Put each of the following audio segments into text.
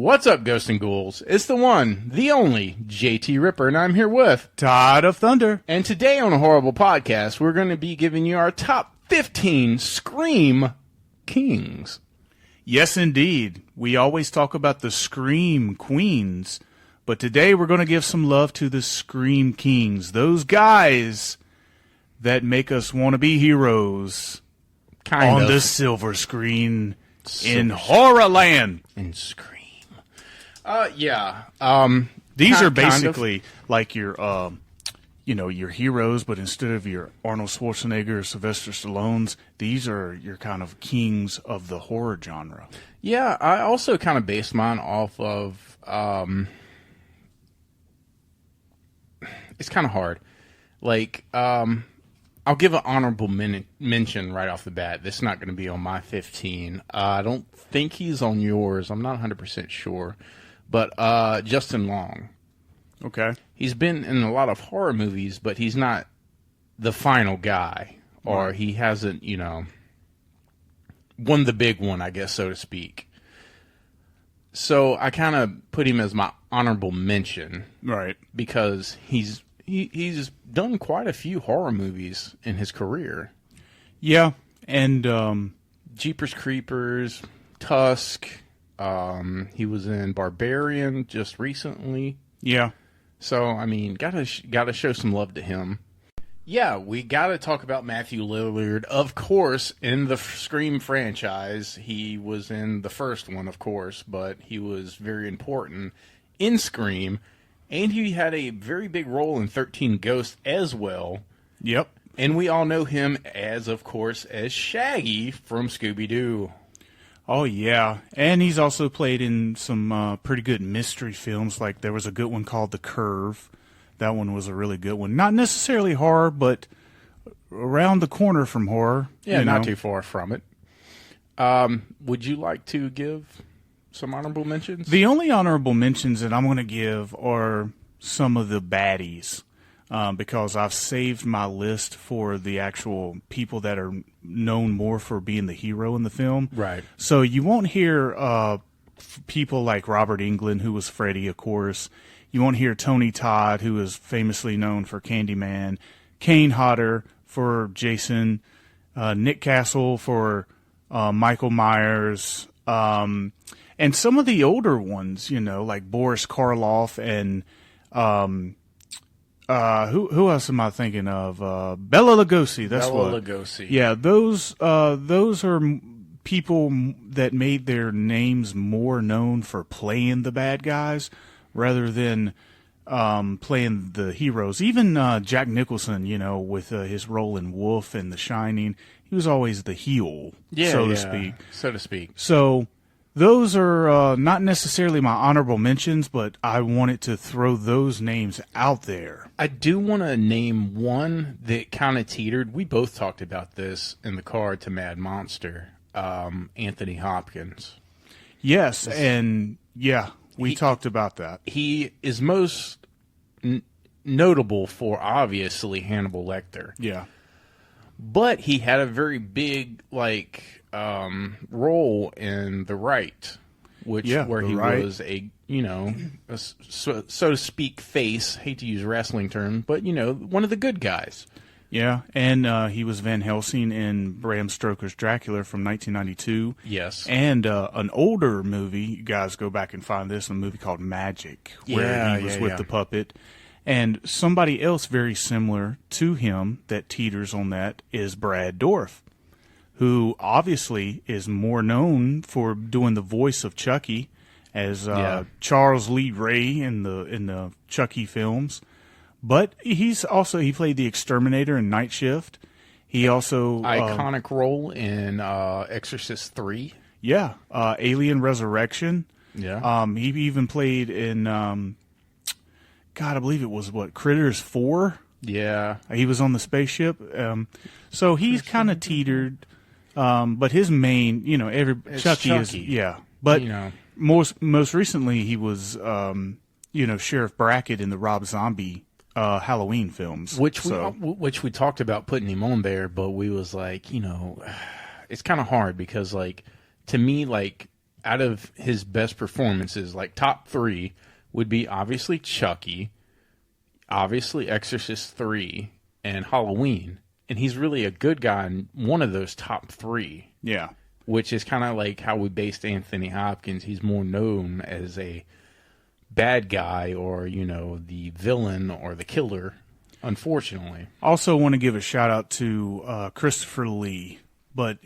What's up, Ghosts and Ghouls? It's the one, the only, JT Ripper, and I'm here with Todd of Thunder. And today on a Horrible Podcast, we're going to be giving you our top 15 Scream Kings. Yes, indeed. We always talk about the Scream Queens, but today we're going to give some love to the Scream Kings, those guys that make us want to be heroes on the silver screen in Horrorland. In Scream. These are basically like your, your heroes, but instead of your Arnold Schwarzenegger or Sylvester Stallone's, these are your kind of kings of the horror genre. Yeah, I also kind of based mine off of, it's kind of hard. I'll give an honorable mention right off the bat. This is not going to be on my 15. I don't think he's on yours. I'm not 100% sure. But Justin Long. Okay. He's been in a lot of horror movies, but he's not the final guy. Or he hasn't, won the big one, I guess, so to speak. So I kind of put him as my honorable mention. Right. Because he's done quite a few horror movies in his career. Yeah, and Jeepers Creepers, Tusk. He was in Barbarian just recently. Yeah. So I mean, gotta show some love to him. Yeah, we gotta talk about Matthew Lillard, of course, in the Scream franchise. He was in the first one, of course, but he was very important in Scream. And he had a very big role in 13 Ghosts as well. Yep. And we all know him as, of course, as Shaggy from Scooby-Doo. Oh, yeah. And he's also played in some pretty good mystery films. Like there was a good one called The Curve. That one was a really good one. Not necessarily horror, but around the corner from horror. Yeah, not too far from it. Would you like to give some honorable mentions? The only honorable mentions that I'm going to give are some of the baddies, because I've saved my list for the actual people that are known more for being the hero in the film. Right. So you won't hear people like Robert Englund, who was Freddy, of course. You won't hear Tony Todd, who is famously known for Candyman, Kane Hodder for Jason, Nick Castle for Michael Myers, and some of the older ones, like Boris Karloff and who else am I thinking of? Bela Lugosi. That's Bela Lugosi. Yeah, those are people that made their names more known for playing the bad guys rather than playing the heroes. Even Jack Nicholson, with his role in Wolf and The Shining, he was always the heel, so to speak. So those are not necessarily my honorable mentions, but I wanted to throw those names out there. I do want to name one that kind of teetered. We both talked about this in the car to Mad Monster, Anthony Hopkins. Yes, and yeah, we talked about that. He is most notable for, obviously, Hannibal Lecter. Yeah. But he had a very big, role in The Right, where he was a so to speak, face. Hate to use a wrestling term, but one of the good guys. Yeah, and he was Van Helsing in Bram Stoker's Dracula from 1992. Yes, and an older movie. You guys go back and find this, a movie called Magic, where he was with the puppet. And somebody else very similar to him that teeters on that is Brad Dourif, who obviously is more known for doing the voice of Chucky as Charles Lee Ray in the Chucky films. But he played the Exterminator in Night Shift. He also iconic role in Exorcist 3. Yeah, Alien Resurrection. Yeah. He even played in I believe it was Critters 4. Yeah. He was on the spaceship. So he's kind of teetered. But his main, Chucky is, yeah. But most recently he was, Sheriff Brackett in the Rob Zombie Halloween films. Which we talked about putting him on there, but we was like, it's kind of hard because, to me, out of his best performances, like top 3 would be obviously Chucky, obviously Exorcist 3, and Halloween. And he's really a good guy in one of those top 3. Yeah. Which is kind of like how we based Anthony Hopkins. He's more known as a bad guy or, the villain or the killer, unfortunately. Also want to give a shout out to Christopher Lee. But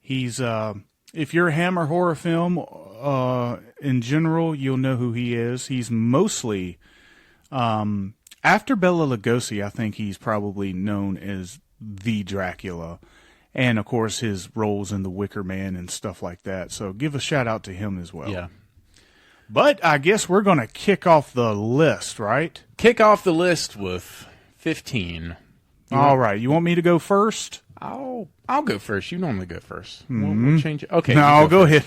he's, if you're a Hammer horror film in general, you'll know who he is. He's mostly, after Bela Lugosi, I think he's probably known as the Dracula. And, of course, his roles in The Wicker Man and stuff like that. So give a shout out to him as well. Yeah. But I guess we're going to kick off the list, right? Kick off the list with 15. All right. You want me to go first? I'll go first. You normally go first. We'll change it. Okay. No, go ahead.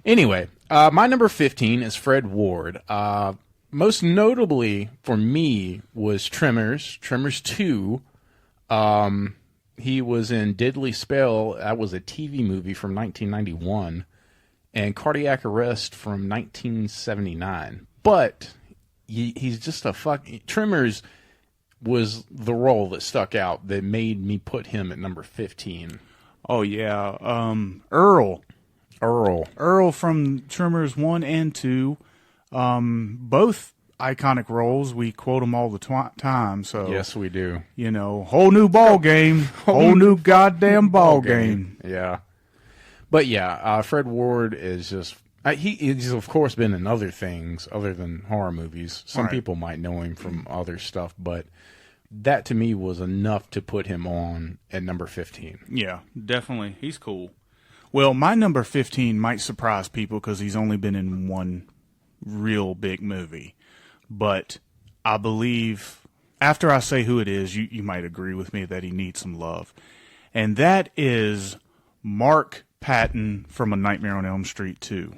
Anyway, my number 15 is Fred Ward. Most notably for me was Tremors 2. He was in Deadly Spell. That was a TV movie from 1991. And Cardiac Arrest from 1979. But he's just a Tremors was the role that stuck out that made me put him at number 15. Oh, yeah. Earl from Tremors 1 and 2. Both iconic roles. We quote them all the time. So yes, we do. Whole new ball game. Whole new goddamn ball game. Yeah. But yeah, Fred Ward is just... he's, of course, been in other things other than horror movies. Some people might know him from other stuff, but that, to me, was enough to put him on at number 15. Yeah, definitely. He's cool. Well, my number 15 might surprise people because he's only been in one real big movie. But I believe, after I say who it is, you might agree with me that he needs some love. And that is Mark Patton from A Nightmare on Elm Street 2.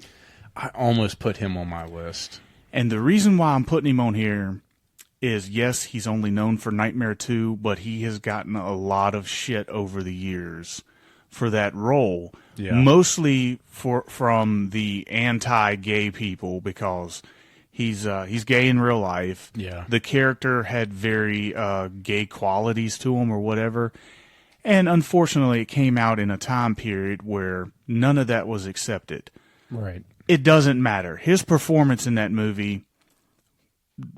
I almost put him on my list. And the reason why I'm putting him on here is, yes, he's only known for Nightmare 2, but he has gotten a lot of shit over the years for that role. Yeah. Mostly from the anti-gay people, because he's gay in real life. Yeah. The character had very gay qualities to him or whatever. And unfortunately, it came out in a time period where none of that was accepted. Right. It doesn't matter. His performance in that movie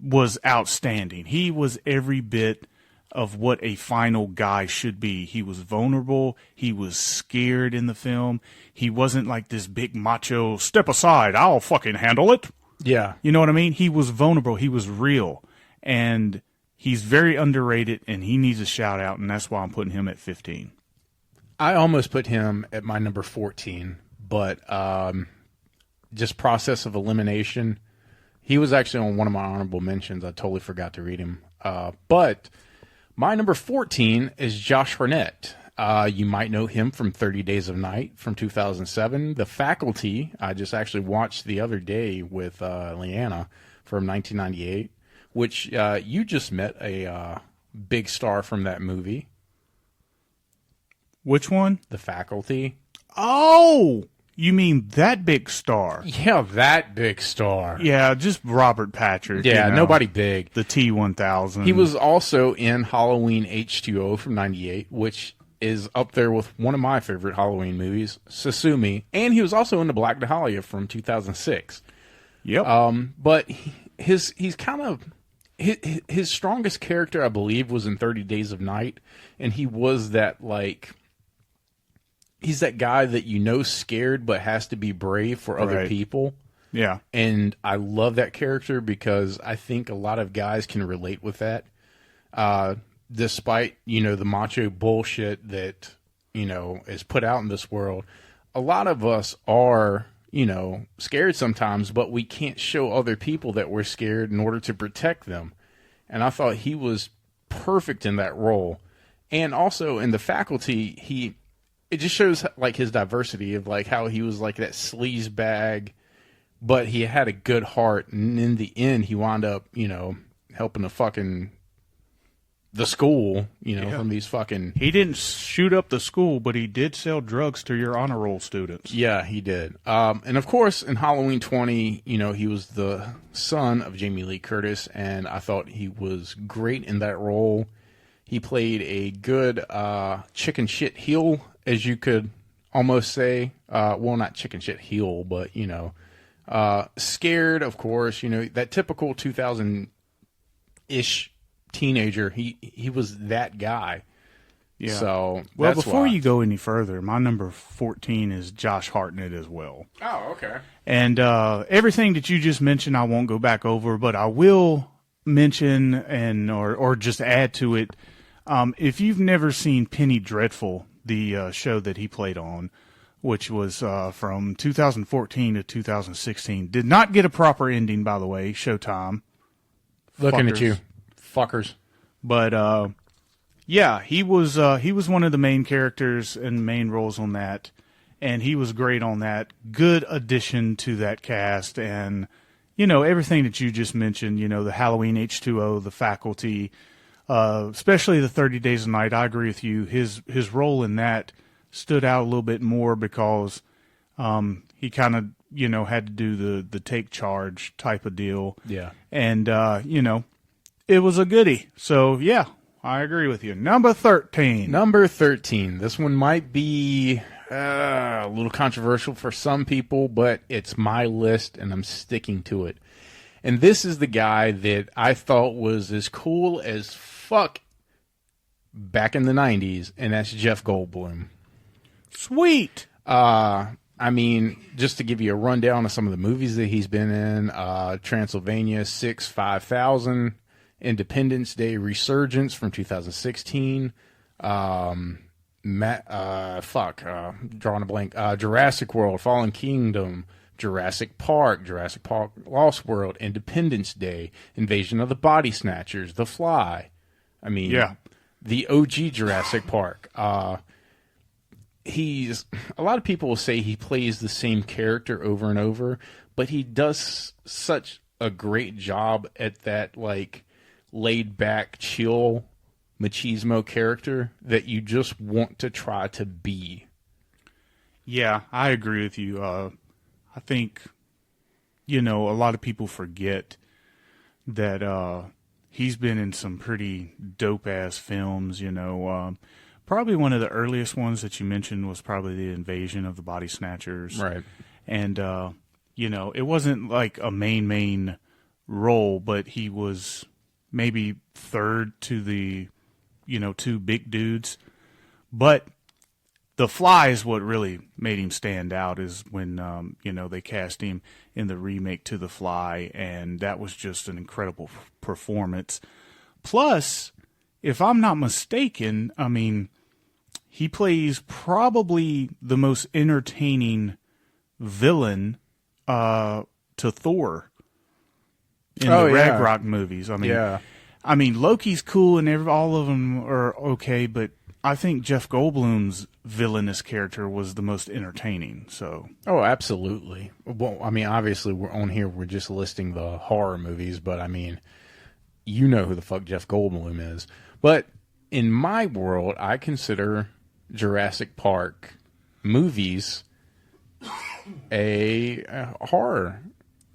was outstanding. He was every bit of what a final guy should be. He was vulnerable. He was scared in the film. He wasn't like this big macho, step aside, I'll fucking handle it. Yeah. You know what I mean? He was vulnerable. He was real. And he's very underrated, and he needs a shout out, and that's why I'm putting him at 15. I almost put him at my number 14, but just process of elimination. He was actually on one of my honorable mentions. I totally forgot to read him. But my number 14 is Josh Hartnett. You might know him from 30 Days of Night from 2007. The Faculty, I just actually watched the other day with Leanna from 1998, which you just met a big star from that movie. Which one? The Faculty. Oh! You mean that big star? Yeah, that big star. Yeah, just Robert Patrick. Yeah, nobody big. The T-1000. He was also in Halloween H2O from 98, which is up there with one of my favorite Halloween movies, Sasumi. And he was also in The Black Dahlia from 2006. Yep. But he's kind of... His strongest character, I believe, was in 30 Days of Night. And he was that, like... He's that guy that scared but has to be brave for other people. Yeah. And I love that character because I think a lot of guys can relate with that. Despite, the macho bullshit that, is put out in this world, a lot of us are, scared sometimes, but we can't show other people that we're scared in order to protect them. And I thought he was perfect in that role. And also in The Faculty, it just shows like his diversity of like how he was like that sleaze bag, but he had a good heart, and in the end he wound up, helping a fucking the school, from these fucking... He didn't shoot up the school, but he did sell drugs to your honor roll students. Yeah, he did. And of course, in Halloween 20, he was the son of Jamie Lee Curtis, and I thought he was great in that role. He played a good chicken shit heel, as you could almost say. Well, not chicken shit heel, but, scared, of course. That typical 2000-ish teenager. He was that guy. Yeah. So, well, before you go any further, my number 14 is Josh Hartnett as well. Oh, okay. And everything that you just mentioned, I won't go back over, but I will mention or just add to it. If you've never seen Penny Dreadful, the show that he played on, which was from 2014 to 2016, did not get a proper ending, by the way. Showtime. Looking at you, fuckers. But yeah, he was one of the main characters and main roles on that, and he was great on that. Good addition to that cast, and everything that you just mentioned. The Halloween H2O, the faculty. Especially the 30 Days a Night, I agree with you. His role in that stood out a little bit more because he kind of had to do the take charge type of deal. Yeah, and it was a goodie. So yeah, I agree with you. Number 13. Number 13. This one might be a little controversial for some people, but it's my list, and I'm sticking to it. And this is the guy that I thought was as cool as fuck back in the 90s, and that's Jeff Goldblum. Sweet. I mean, just to give you a rundown of some of the movies that he's been in, Transylvania 5000, Independence Day Resurgence from 2016, drawing a blank, Jurassic World, Fallen Kingdom, Jurassic Park Lost World, Independence Day, Invasion of the Body Snatchers, The Fly. I mean, yeah, the OG Jurassic Park. A lot of people will say he plays the same character over and over, but he does such a great job at that, like, laid back, chill machismo character that you just want to try to be. Yeah, I agree with you. I think, a lot of people forget that he's been in some pretty dope-ass films, Probably one of the earliest ones that you mentioned was probably the Invasion of the Body Snatchers. Right. And, it wasn't like a main role, but he was maybe third to the, two big dudes. But The Fly is what really made him stand out, is when, they cast him in the remake to The Fly, and that was just an incredible performance. Plus, if I'm not mistaken, I mean, he plays probably the most entertaining villain to Thor in the Ragnarok movies. I mean, Loki's cool and all of them are okay, but I think Jeff Goldblum's villainous character was the most entertaining. So, oh, absolutely. Well, I mean, obviously, we're just listing the horror movies, but I mean, you know who the fuck Jeff Goldblum is. But in my world, I consider Jurassic Park movies a horror.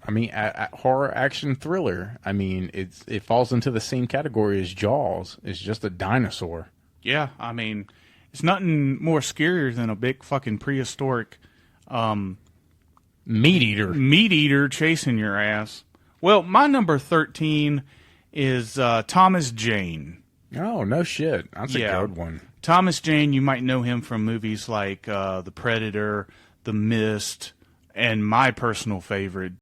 I mean, a horror action thriller. I mean, it falls into the same category as Jaws. It's just a dinosaur. Yeah, I mean, it's nothing more scarier than a big fucking prehistoric meat eater chasing your ass. Well, my number 13 is Thomas Jane. Oh, no shit. That's a good one. Thomas Jane, you might know him from movies like The Predator, The Mist, and my personal favorite,